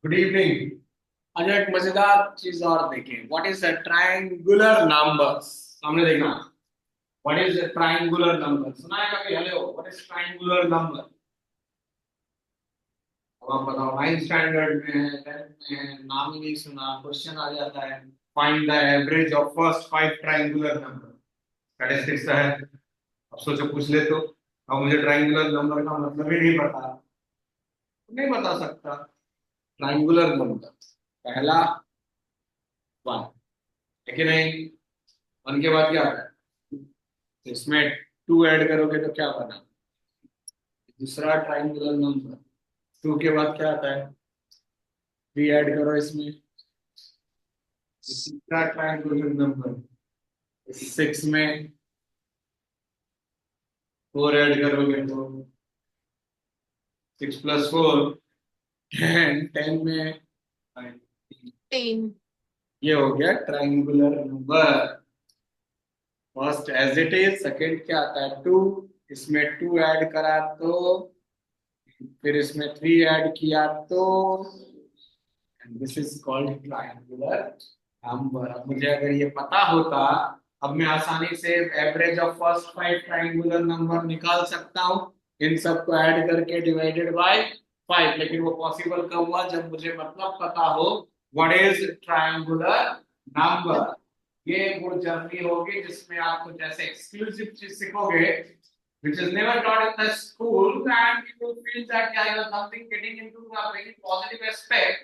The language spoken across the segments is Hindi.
Good evening. आज एक मजेदार चीज और देखें। What is the triangular numbers? हमने देखना what is the triangular number. सुना है कभी? Hello, what is triangular number? अब आप बताओ, 9th स्टैंडर्ड में है, 10th में है, नाम ही नहीं सुना, क्वेश्चन आ जाता है, find the average of first 5 triangular number. Statistics का है। अब सोचो पूछ ले तो। अब मुझे ट्रायंगुलर नंबर का मतलब ही नहीं पता, तो नहीं बता सकता। ट्रायंगुलर नंबर पहला 1 है कि नहीं? 1 के बाद क्या आता है? तो इसमें 2 ऐड करोगे तो क्या बना? दूसरा ट्राइंगुलर नंबर। 2 के बाद क्या आता है? 3 ऐड करो इसमें। ये तीसरा ट्राइंगुलर नंबर। 6 में 4 ऐड करोगे तो 6 + 4 10। 10 में 9। तीन। ये हो गया triangular number. First as it is, second क्या आता है? 2। इसमें 2 ऐड करा तो, फिर इसमें 3 ऐड किया तो, this is called triangular number. अब मुझे अगर ये पता होता, अब मैं आसानी से average of first 5 triangular number निकाल सकता हूँ, इन सबको ऐड करके डिवाइडेड बाय 5। लेकिन वो पॉसिबल कब हुआ? जब मुझे मतलब पता हो व्हाट इज ट्रायंगुलर नंबर। ये वो जर्नी होगी जिसमें आप कुछ ऐसे एक्सक्लूसिव चीज सीखोगे which is never taught in the school, and you will feel that yeah, you are something getting into a very positive aspect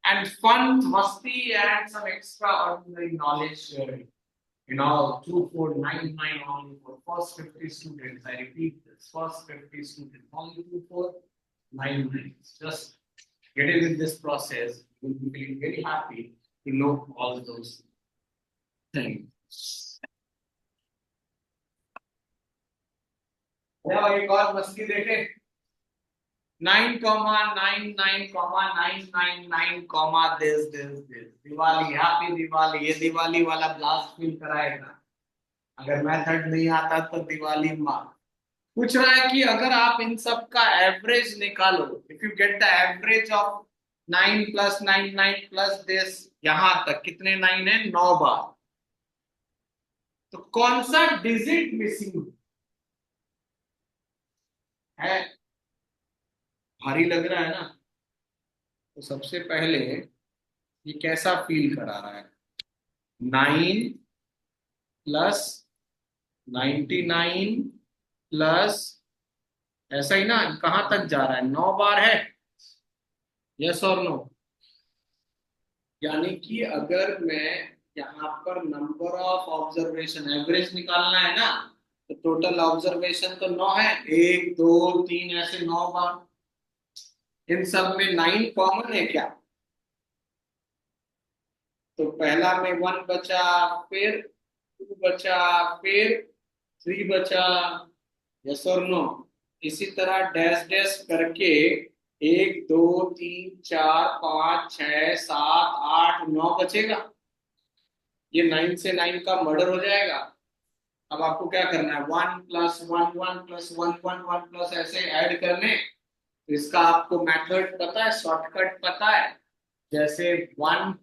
and fun, masti, and some extraordinary knowledge sharing. You know, 2499 only for first 50 students. I repeat this, first 50 students, only 2499. Just get in this process. You'll be feeling very happy to know all those things. Yeah, एक और मस्ती देखें। 9,99,999, दिस दिवाली, हैप्पी दिवाली। ये दिवाली वाला ब्लास्ट फील कराएगा। अगर मेथड नहीं आता तो दिवाली मार। पूछ रहा है कि अगर आप इन सब का एवरेज निकालो, if you get the average of 9 + 9 9 + this, यहां तक कितने 9 है? 9 बार। तो कौन सा डिजिट मिसिंग है? भारी लग रहा है ना? तो सबसे पहले ये कैसा फील करा रहा है? 9 + 99 प्लस, ऐसा ही ना? कहां तक जा रहा है? 9 बार है। यस और नो? यानी कि अगर मैं यहाँ पर नंबर ऑफ ऑब्जर्वेशन एवरेज निकालना है ना, तो टोटल ऑब्जर्वेशन तो 9 है। 1 2 3 ऐसे 9 बार। इन सब में 9 कॉमन है क्या? तो पहला में 1 बचा, फिर 2 बचा, फिर 3 बचा। यस और नो? इसी तरह डैश डैश करके 1 2 3 4 5 6 7 8 9 बचेगा। ये 9 से 9 का मर्डर हो जाएगा। अब आपको क्या करना है? 1 + 1 1 + 1 1 1 ऐसे ऐड करने। तो इसका आपको मेथड पता है, शॉर्टकट पता है? जैसे 1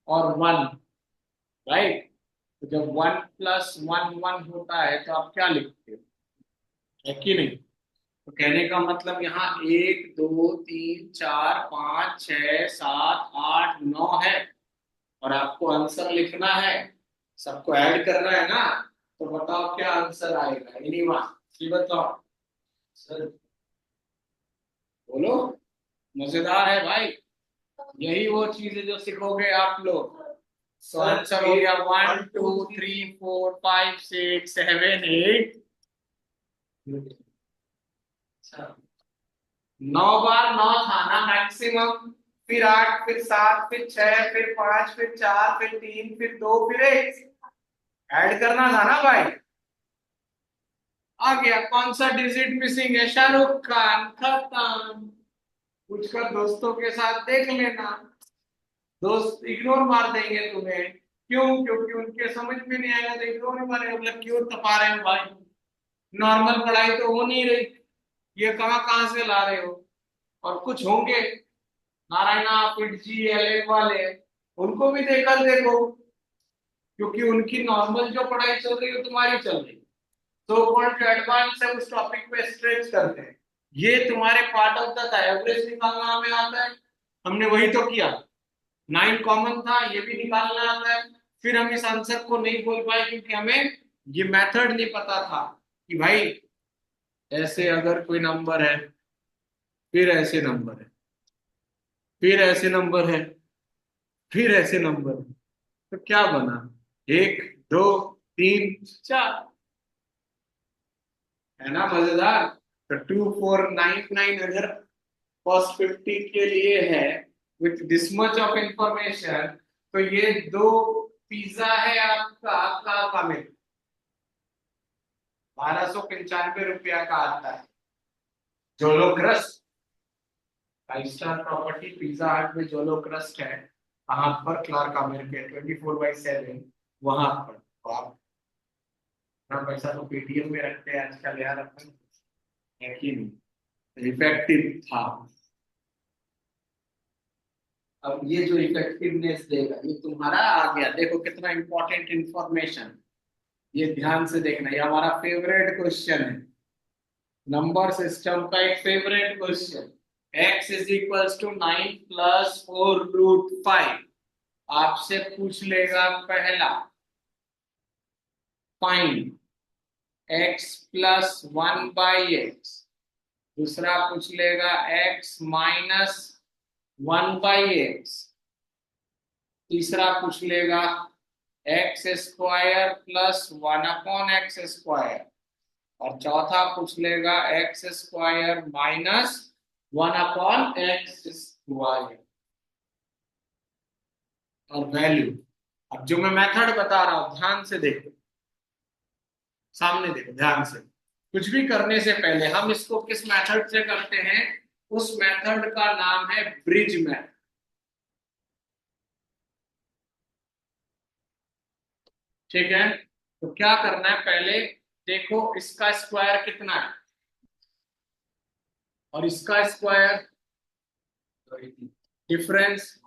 और 1, राइट? तो जब 1 + 1 1 होता है तो आप क्या लिखते हो? है कि नहीं? तो कहने का मतलब यहाँ 1 2 3 4 5 6 7 8 9 है, और आपको आंसर लिखना है, सबको ऐड करना है ना। तो बताओ क्या आंसर आएगा? एनीवन? ये बताओ सर, बोलो। मजेदार है भाई। यही वो चीज है जो सीखोगे आप लोग। तो आंसर हो गया 1 2 3 4 5 6 7 8। 9 बार 9 था ना मैक्सिमम। फिर 8, फिर 7, फिर 6, फिर 5, फिर 4, फिर 3, फिर 2, फिर 1 ऐड करना था ना भाई। आ गया। कौन सा डिजिट मिसिंग है? शाहरुख खान। खत्म। पूछकर दोस्तों के साथ देख लेना, दोस्त इग्नोर मार देंगे तुम्हें। क्यों? क्योंकि उनके समझ में नहीं आएगा तो इग्नोर ही मारेंगे। मतलब क्यों तपा रहे हो भाई? नॉर्मल पढ़ाई तो हो नहीं रही, ये कहाँ कहाँ से ला रहे हो? और कुछ होंगे नारायणा फिटजी एलएन वाले, उनको भी देखकर देखो, क्योंकि उनकी नॉर्मल जो पढ़ाई चल रही है तुम्हारी चल रही है, तो कौन जो एडवांस है उस टॉपिक पे स्ट्रेच करते हैं। ये तुम्हारे पार्ट ऑफ द एवरेज निकालना हमें आता है, हमने वही तो किया। 9 कॉमन था, ये भी निकालना आता है। फिर हम इस आंसर को नहीं बोल पाए क्योंकि हमें ये मेथड नहीं पता था कि भाई ऐसे अगर कोई नंबर है, फिर ऐसे नंबर है, फिर ऐसे नंबर है, फिर ऐसे नंबर है, तो क्या बना, 1 2 3 4, है ना मजेदार। तो 2499 अगर फर्स्ट 50 के लिए है with this much of information, तो ये 2 पिज्जा है आपका का में 1295 रुपया का आता है। जोलो क्रस्ट 5 स्टार प्रॉपर्टी पिज्जा हट में जोलो क्रस्ट है, कहाँ पर, क्लार्क अमेरिका 24/7 वहां पर। तो आप अपना पैसा तो पेटीएम में रखते हैं आजकल यार अपन, है कि नहीं, इफेक्टिव था। अब ये जो इफेक्टिवनेस देगा ये तुम्हारा आ गया, देखो कितना इंपॉर्टेंट इंफॉर्मेशन, ये ध्यान से देखना, ये हमारा फेवरेट क्वेश्चन है, नंबर सिस्टम का एक favourite question. x is equals to 9 + 4√5, आपसे पूछ लेगा पहला, फाइंड x + 1/x, दूसरा पूछ लेगा x - 1/x, तीसरा पूछ लेगा x² + 1/x², और चौथा पूछ लेगा x² - 1/x², और वैल्यू। अब जो मैं मेथड बता रहा हूं ध्यान से देखो, सामने देखो ध्यान से, कुछ भी करने से पहले हम इसको किस मेथड से करते हैं, उस मेथड का नाम है ब्रिज मेथड। ठीक है, तो क्या करना है, पहले देखो इसका स्क्वायर कितना है और इसका स्क्वायर, डिफरेंस।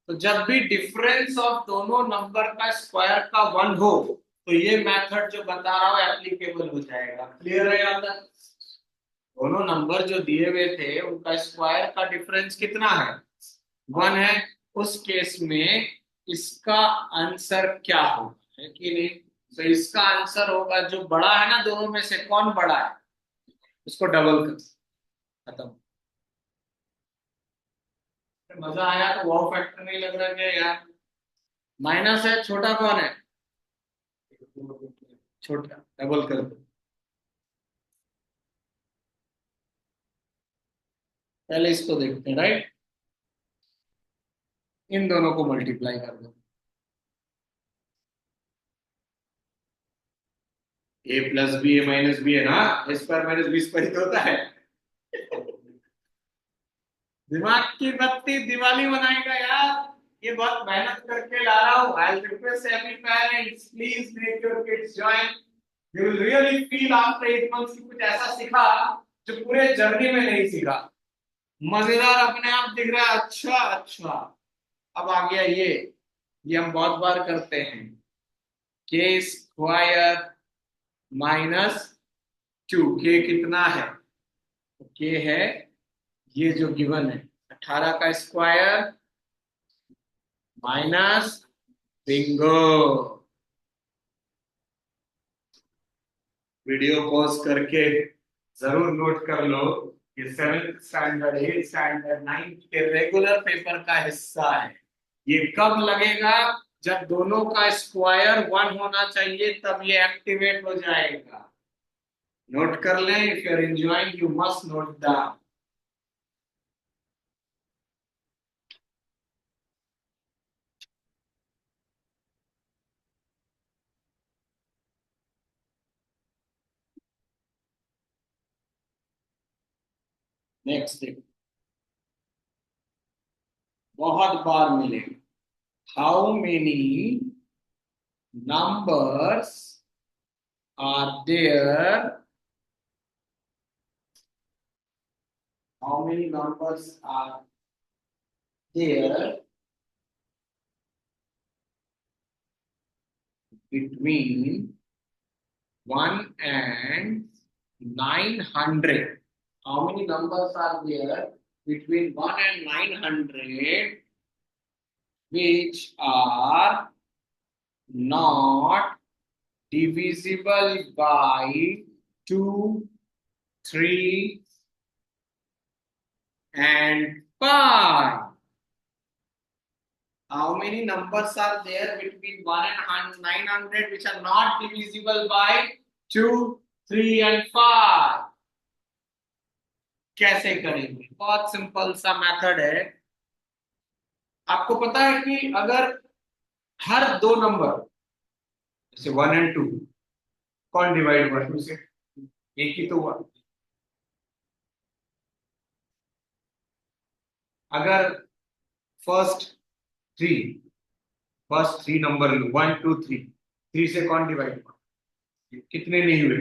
तो जब भी डिफरेंस ऑफ दोनों नंबर का स्क्वायर का 1 हो, तो ये मेथड जो बता रहा हूं एप्लीकेबल हो जाएगा। क्लियर है यहाँ तक? दोनों नंबर जो दिए हुए थे उनका स्क्वायर का डिफरेंस कितना है, 1 है, उस केस में इसका आंसर क्या होगा, है कि नहीं। तो इसका आंसर होगा जो बड़ा है ना दोनों में से, कौन बड़ा है उसको डबल कर, खत्म। मजा आया तो वाव फैक्टर नहीं लग रहा क्या यार, माइनस है, छोटा कौन है, छोटा, डबल कर दो। पहले इसको देखते हैं, राइट, इन दोनों को मल्टीप्लाई कर दो, a + b a - b है ना, a² - b² तो होता है। दिमाग की बत्ती दिवाली बनाएगा यार, ये बहुत मेहनत करके ला रहा हूँ। I request every parents please make your kids join, you will really feel after 8 months की कुछ ऐसा सीखा जो पूरे जर्नी में नहीं सीखा। मजेदार अपने आप दिख रहा है, अच्छा अच्छा। अब आ गया ये हम बहुत बार करते हैं, k² - 2, के कितना है, के है ये जो गिवन है 18 का square minus, Bingo. Video pause करके जरूर नोट कर लो, ये 7th standard 8th standard 9th के रेगुलर पेपर का हिस्सा है। ये कब लगेगा, जब दोनों का स्क्वायर 1 होना चाहिए तब ये एक्टिवेट हो जाएगा। नोट कर लें, if you are enjoying you must note down. Next देखो, बहुत बार मिलेगा, how many numbers are there, how many numbers are there between 1 and 900. How many numbers are there between 1 and 900 which are not divisible by 2, 3 and 5? How many numbers are there between 1 and 900 which are not divisible by 2, 3 and 5? कैसे करेंगे? बहुत सिंपल सा मेथड है। आपको पता है कि अगर हर दो नंबर जैसे 1 एंड 2 कौन डिवाइड हुआ 2 से? एक ही तो हुआ। अगर first three first three number लो 1, 2, 3, 3 से कौन डिवाइड हुआ? कितने नहीं हुए?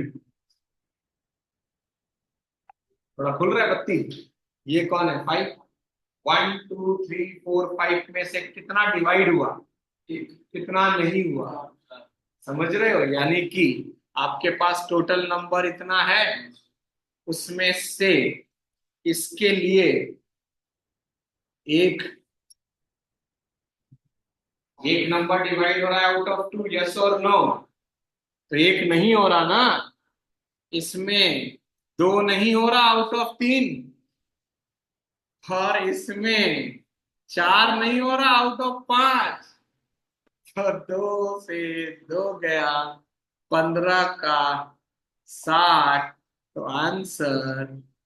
थोड़ा खुल रहा है बत्ती? ये कौन है? 5। 1, 2, 3, 4, 5 में से कितना डिवाइड हुआ? कितना नहीं हुआ? समझ रहे हो? यानी कि आपके पास टोटल नंबर इतना है, उसमें से इसके लिए एक एक नंबर डिवाइड हो रहा है आउट ऑफ 2, यस और नो? तो एक नहीं हो रहा ना, इसमें 2 नहीं हो रहा आउट ऑफ 3, और इसमें 4 नहीं हो रहा आउट ऑफ 5। तो 2 से 2 गया, 15 का 60। तो आंसर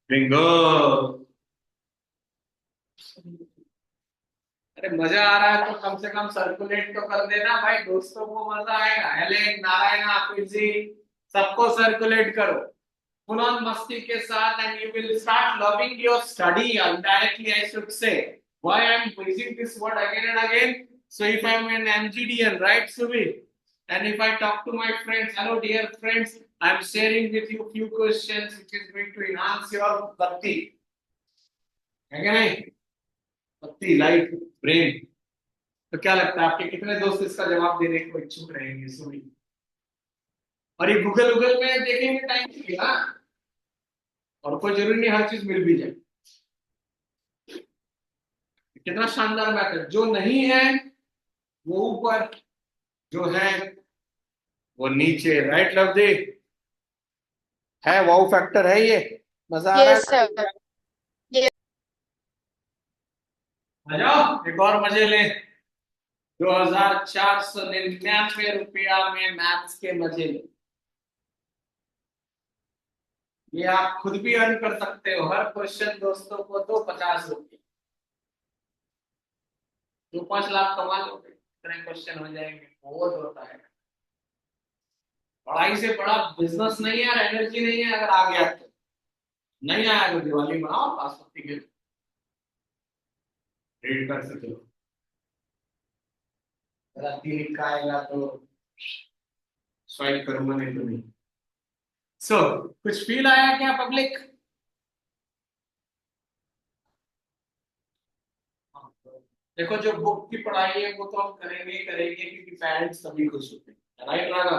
बिंगो। अरे मजा आ रहा है तो कम से कम सर्कुलेट तो कर देना भाई, दोस्तों को मजा आएगा। हेलेन, नारायण, आपिल जी, सबको सर्कुलेट करो फुल ऑन मस्ती के साथ, and you will start loving your study. Directly I should say why I am using this word again and again. So if I am an MGDN, right, Subi? And if I talk to my friends, hello dear friends, I am sharing with you few questions which is going to enhance your bhakti. है क्या नहीं? बत्ती, लाइट, ब्रेन। तो क्या लगता है आपके कितने दोस्त इसका जवाब देने को इच्छुक रहेंगे? सुनी। और ये गूगल गूगल में देखेंगे टाइम लगेगा, और कोई जरूरी नहीं हर चीज मिल भी जाए। कितना शानदार मैटर। जो नहीं है वो ऊपर, जो है वो नीचे। Right love they? है वाउ फैक्टर है ये? मजा आ रहा यस है? सर। यस आ जाओ एक और मजे ले। 2499 रुपया में मैथ्स के मजे ले। ये आप खुद भी अर्न कर सकते हो। हर क्वेश्चन दोस्तों को दो 50 रुपये, 2-5 लाख कमा लोगे। इतने क्वेश्चन हो जाएंगे, बहुत होता है। पढ़ाई से बड़ा बिजनेस नहीं है और एनर्जी नहीं है। अगर आ गया तो, नहीं आया तो दिवाली मनाओ, पासपोर्ट के रीड कर सकते हो। गलती लिखा आएगा तो स्वाइप करूंगा, नहीं तो नहीं। कुछ फील आया क्या पब्लिक? देखो, जो बुक की पढ़ाई है वो तो हम करेंगे ही करेंगे, क्योंकि पेरेंट्स सभी खुश होते हैं। राइट रागा?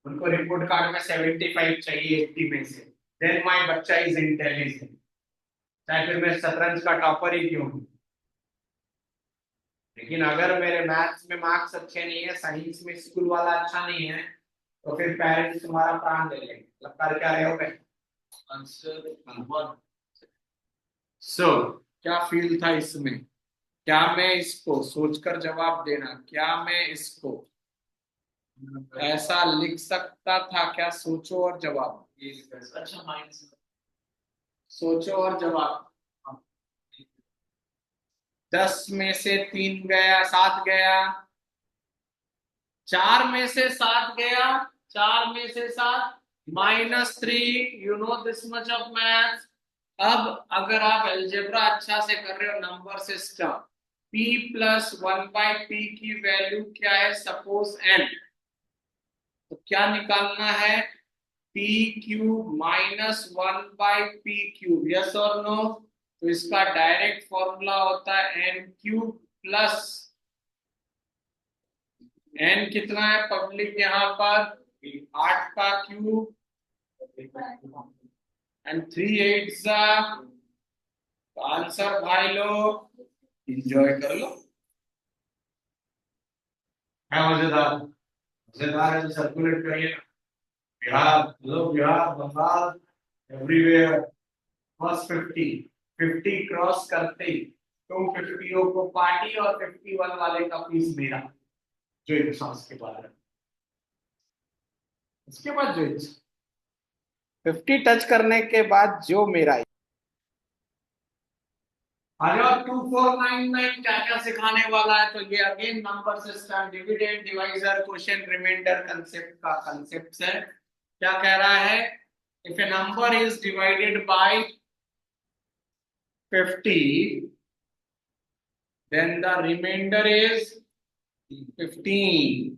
उनको रिपोर्ट कार्ड में 75 चाहिए 80 में से, देन माय बच्चा इज इंटेलिजेंट। चाहे फिर मैं शतरंज का टॉपर ही क्यों हूं। लेकिन अगर मेरे मैथ्स में मार्क्स अच्छे नहीं है, साइंस में स्कूल वाला अच्छा नहीं है, तो फिर पेरेंट्स तुम्हारा प्राण ले लेंगे। मतलब कर क्या रहे हो भाई? आंसर। क्या फील था इसमें? क्या मैं इसको सोचकर जवाब देना, क्या मैं इसको ऐसा लिख सकता था क्या? सोचो और जवाब। अच्छा माइंड से सोचो और जवाब। 10 में से 3 गया, 7 गया। 4 में से 7 गया, 4 में से 7 -3। You know this much of maths. अब अगर आप अलजेब्रा अच्छा से कर रहे हो, नंबर सिस्टम, p + 1/p की वैल्यू क्या है? Suppose n। तो क्या निकालना है? p³ - 1/p³। यस और नो? तो इसका डायरेक्ट फॉर्मूला होता है एन क्यूब प्लस एन कितना है पब्लिक यहाँ पर 8 का क्यूब एंड 3 8 तो आंसर भाई लोग एंजॉय कर लो। है मजेदार? मजेदार है तो सर्कुलेट करिए। Bihar, hello Bihar, Bengal, everywhere. First 50 cross करते ही तुम 50 को पार्टी और 51 वाले का फीस मेरा। जो इंसान के बाद है उसके बाद जो 50 टच करने के बाद जो मेरा आ जाओ। 2499 क्या क्या सिखाने वाला है? तो ये again number system, dividend, divisor, quotient, remainder concept का कंसेप्ट है। क्या कह रहा है? If a number is divided by 50 then the remainder is 15,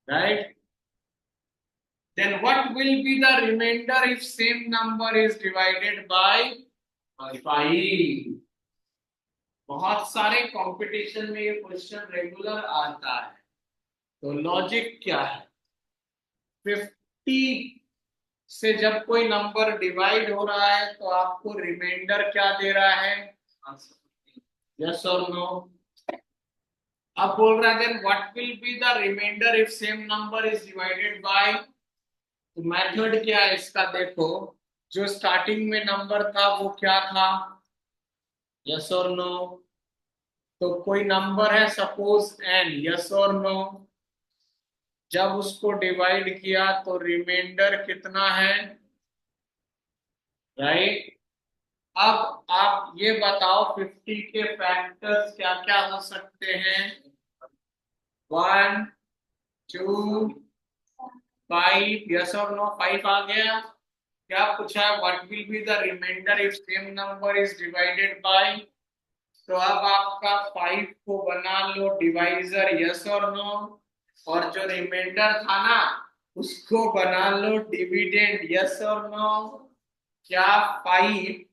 right? Then what will be the remainder if same number is divided by 5? बहुत सारे कंपटीशन में ये क्वेश्चन रेगुलर आता है। तो लॉजिक क्या है? 50 से जब कोई नंबर डिवाइड हो रहा है तो आपको रिमाइंडर क्या दे रहा है? यस और नो? अब बोल रहा है then what will be the remainder if same number is divided by. तो मेथड क्या है इसका? देखो, जो स्टार्टिंग में नंबर था वो क्या था? यस और नो? तो कोई नंबर है सपोज एन, यस और नो? जब उसको डिवाइड किया तो रिमाइंडर कितना है? राइट। अब आप ये बताओ 50 के फैक्टर्स क्या क्या हो सकते हैं? 1 2 5, यस और नो? 5 आ गया। क्या पूछा है? What will be the remainder if same number is divided by. तो अब आपका 5 को बना लो डिवाइजर, यस और नो? और जो रिमाइंडर था ना उसको बना लो डिविडेंड, यस और नो? क्या 5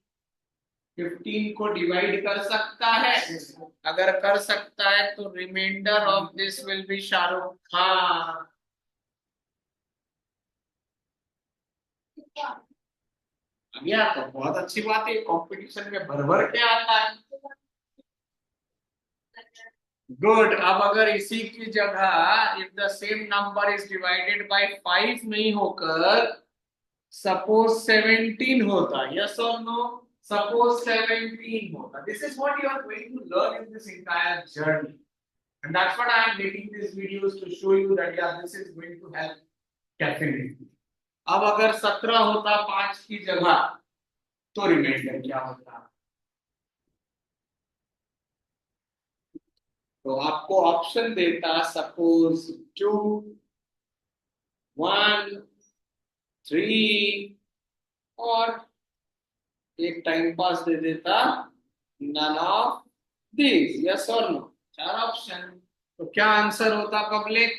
15 को डिवाइड कर सकता है? अगर कर सकता है तो remainder of this will be Shahrukh Khan. गया तो बहुत अच्छी बात है। कंपटीशन में भर भर के आता है। गुड। अब अगर इसी की जगह if the same number is divided bye 5 नहीं होकर सपोज 17 होता, यस और नो? सपोज 17 होता, this is what you are going to learn in this entire journey and that's what I am making this videos to show you that या this is going to help definitely. अब अगर 17 होता 5 की जगह तो रिमाइंडर क्या होता? तो आपको ऑप्शन देता सपोज 2 1 3 और एक टाइम पास दे देता नन ऑफ दिस, यस और नो? 4 ऑप्शन। तो क्या आंसर होता public?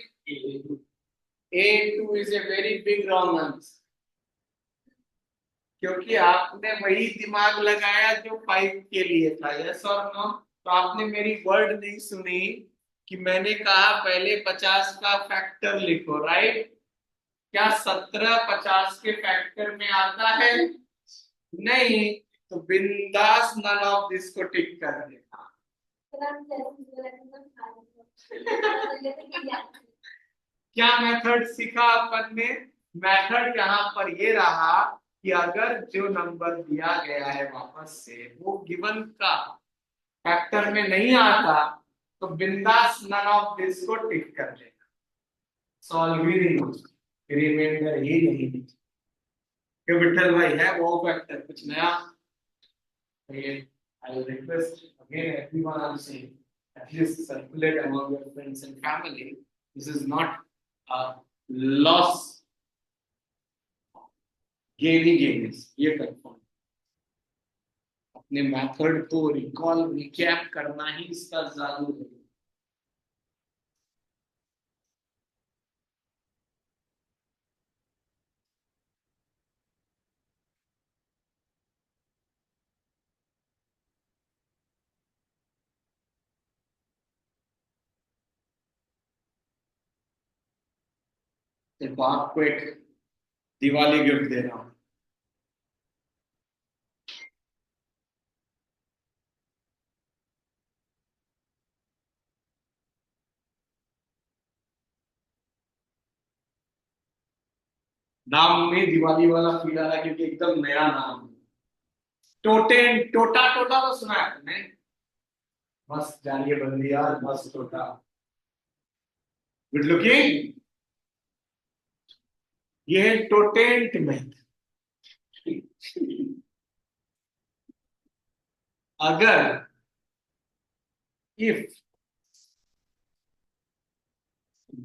A2 is a very big wrong answer, क्योंकि आपने वही दिमाग लगाया जो 5 के लिए था, यस और नो? तो आपने मेरी वर्ड नहीं सुनी कि मैंने कहा पहले 50 का फैक्टर लिखो, राइट? क्या 17 50 के फैक्टर में आता है? नहीं। तो बिंदास नन ऑफ दिस को टिक कर देना। क्या मेथड सीखा अपन ने? मेथड यहाँ पर ये रहा कि अगर जो नंबर दिया गया है वापस से वो गिवन का फैक्टर में नहीं आता तो बिंदास नन ऑफ दिस को टिक कर देना। सॉल्व ही नहीं हो, रिमाइंडर ही नहीं। क्यों विठल भाई, है वो फैक्टर कुछ नया? Again, I will request again everyone I'm saying, at least circulate among your friends and family. This is not a loss gaining gains. ये कंफर्म। अपने मेथड को रिकॉल रिकैप करना ही इसका जादू है। देखो आपको एक दिवाली गिफ्ट दे रहा हूं। नाम में दिवाली वाला फील आ रहा है क्योंकि एकदम नया नाम है। टोटेन, टोटा, टोटा तो सुना है तुमने? मस्त जानिए बंदी यार, मस्त टोटा। Good looking. ये है टोटेंट में। अगर if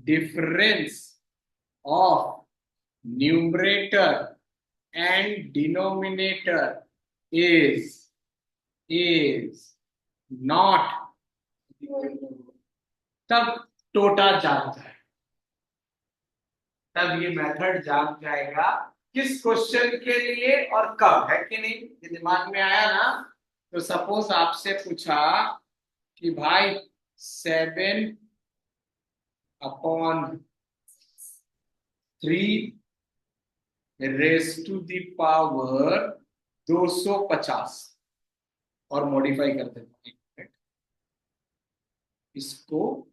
difference of numerator and denominator is not, तब टोटा जाग जाए, तब ये मेथड जाग जाएगा। किस क्वेश्चन के लिए और कब, है कि नहीं? ये दिमाग में आया ना? तो सपोज आपसे पूछा कि भाई 7/3 × 250 और मॉडिफाई कर देते हैं इसको।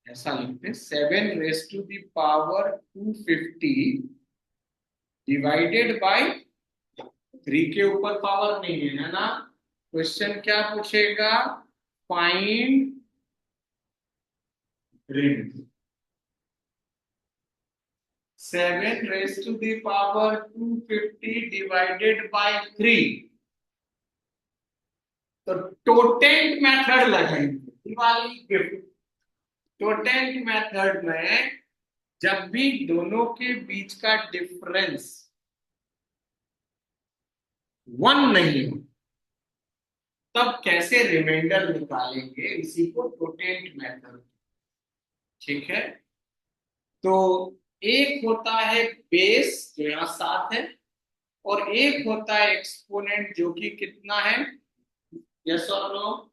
ऐसा लिखते हैं 7/250 डिवाइडेड बाय 3 के ऊपर पावर नहीं है ना। क्वेश्चन क्या पूछेगा? Find remainder. 7/250 डिवाइडेड बाय 3, तो टोटेंट मेथड लगाएंगे, दिवाली गिफ्ट। टोटेंट मेथड में जब भी दोनों के बीच का डिफरेंस 1 नहीं हो, तब कैसे रिमाइंडर निकालेंगे, इसी को टोटेंट मेथड। ठीक है, तो एक होता है बेस जो यहाँ 7 है, और एक होता है एक्सपोनेंट जो कि कितना है? यस और नो?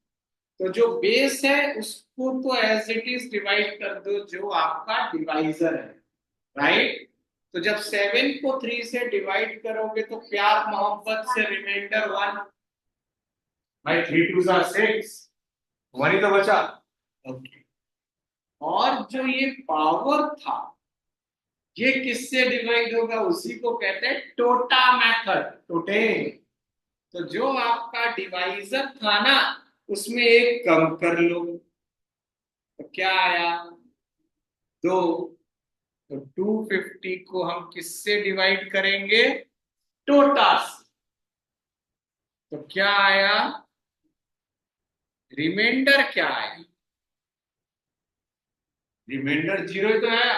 तो जो बेस है उसको तो एज इट इज डिवाइड कर दो जो आपका डिवाइजर है, राइट? तो जब 7 को 3 से डिवाइड करोगे तो प्यार मोहब्बत से रिमाइंडर 1। भाई 3 2 6, 1 ही तो बचा। ओके, और जो ये पावर था ये किससे डिवाइड होगा? उसी को कहते हैं टोटा मेथड, टोटेन। तो जो आपका डिवाइजर था ना उसमें एक कम कर लो, तो क्या आया? 2। तो 250 को हम किससे डिवाइड करेंगे? टोटा से। तो क्या आया? रिमाइंडर क्या आया? रिमाइंडर 0 ही तो है।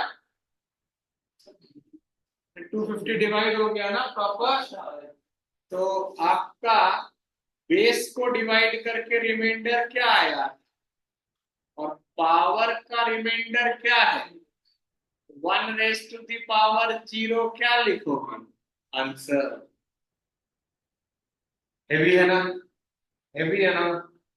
250 डिवाइड हो गया ना प्रॉपर। तो आपका बेस को डिवाइड करके रिमाइंडर क्या आया, और पावर का रिमाइंडर क्या है? 1/0 क्या लिखोगे आंसर? हेवी है ना? हेवी है ना?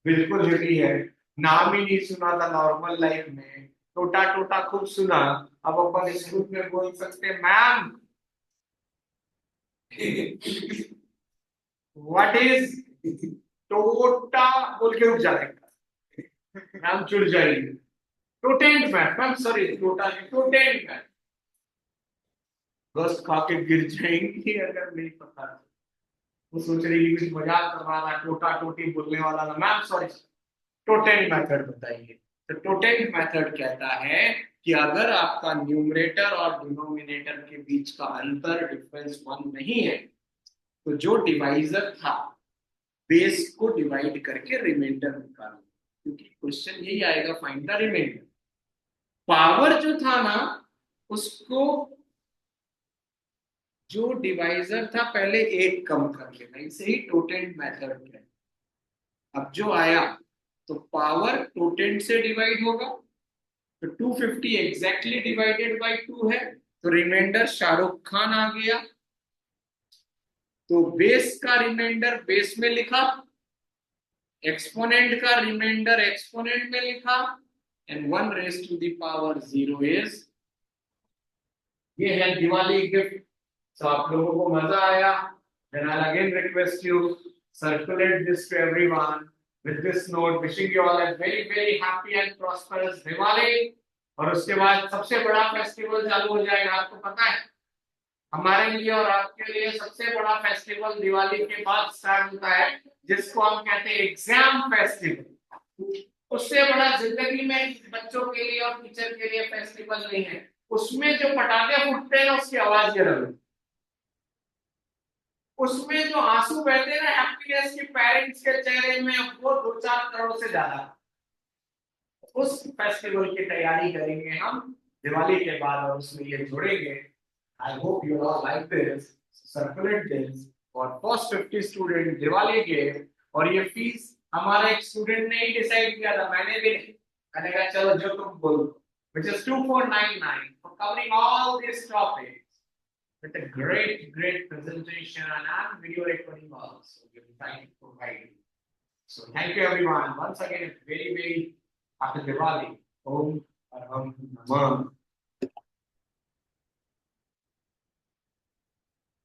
बिल्कुल हेवी है। नाम ही नहीं सुना था नॉर्मल लाइफ में, टोटा टोटा खूब सुना। अब अपन स्कूल में बोल सकते मैम व्हाट इज टोटा, बोल के रुक जाएगा मैम, चिढ़ जाएगी। टोटेंट मैथ मैम, सॉरी टोटा नहीं, टोटेंट मैथ। बस खा के गिर जाएंगी अगर नहीं पता तो। वो सोच रही है कुछ मजाक कर रहा था, टोटा टोटी बोलने वाला था मैम, सॉरी। टोटेंट मेथड बताइए। तो टोटेंट मेथड कहता है कि अगर आपका न्यूमरेटर और डिनोमिनेटर के बीच का अंतर डिफरेंस 1 नहीं है, तो जो डिवाइजर था बेस को डिवाइड करके रिमाइंडर निकालो, क्योंकि क्वेश्चन यही आएगा, फाइंड द रिमाइंडर। पावर जो था ना उसको, जो डिवाइजर था पहले एक कम कर लेना, इसे ही टोटेंट मेथड है। अब जो आया तो पावर टोटेंट से डिवाइड होगा, तो 250 एग्जैक्टली डिवाइडेड बाय 2 है, तो रिमाइंडर शाहरुख खान आ गया। तो बेस का रिमाइंडर बेस में लिखा, एक्सपोनेंट का रिमाइंडर एक्सपोनेंट में लिखा and 1 raise to the power 0 is, ये है दिवाली गिफ्ट। तो आप लोगों को मजा आया? Then I'll again request you circulate this to everyone with this note, wishing you all a very very happy and prosperous Diwali। और उसके बाद सबसे बड़ा फेस्टिवल चालू हो जाएगा, आपको पता है हमारे लिए और आपके लिए सबसे बड़ा फेस्टिवल दिवाली के बाद स्टार्ट होता है, जिसको हम कहते हैं एग्जाम फेस्टिवल। उससे बड़ा जिंदगी में बच्चों के लिए और टीचर के लिए फेस्टिवल नहीं है। उसमें जो पटाखे फूटते हैं उसकी आवाज ये रही, उसमें जो आंसू बहते हैं ना हैप्पीनेस के पेरेंट्स के चेहरे में, वो 2-4 करोड़ से ज्यादा। उस फेस्टिवल की तैयारी करेंगे हम दिवाली के बाद और उसमें ये जोड़ेंगे। I hope you all like this, circulate this for first 50 student Diwali gift. और ये फीस हमारा एक स्टूडेंट ने ही डिसाइड किया था, मैंने भी नहीं। मैंने कहा चलो जो तुम बोलो, which is 2499 for covering all these topics with a great presentation and video recording also. We will try to provide you. So thank you everyone. Once again, very happy Diwali. Om Aram Namah.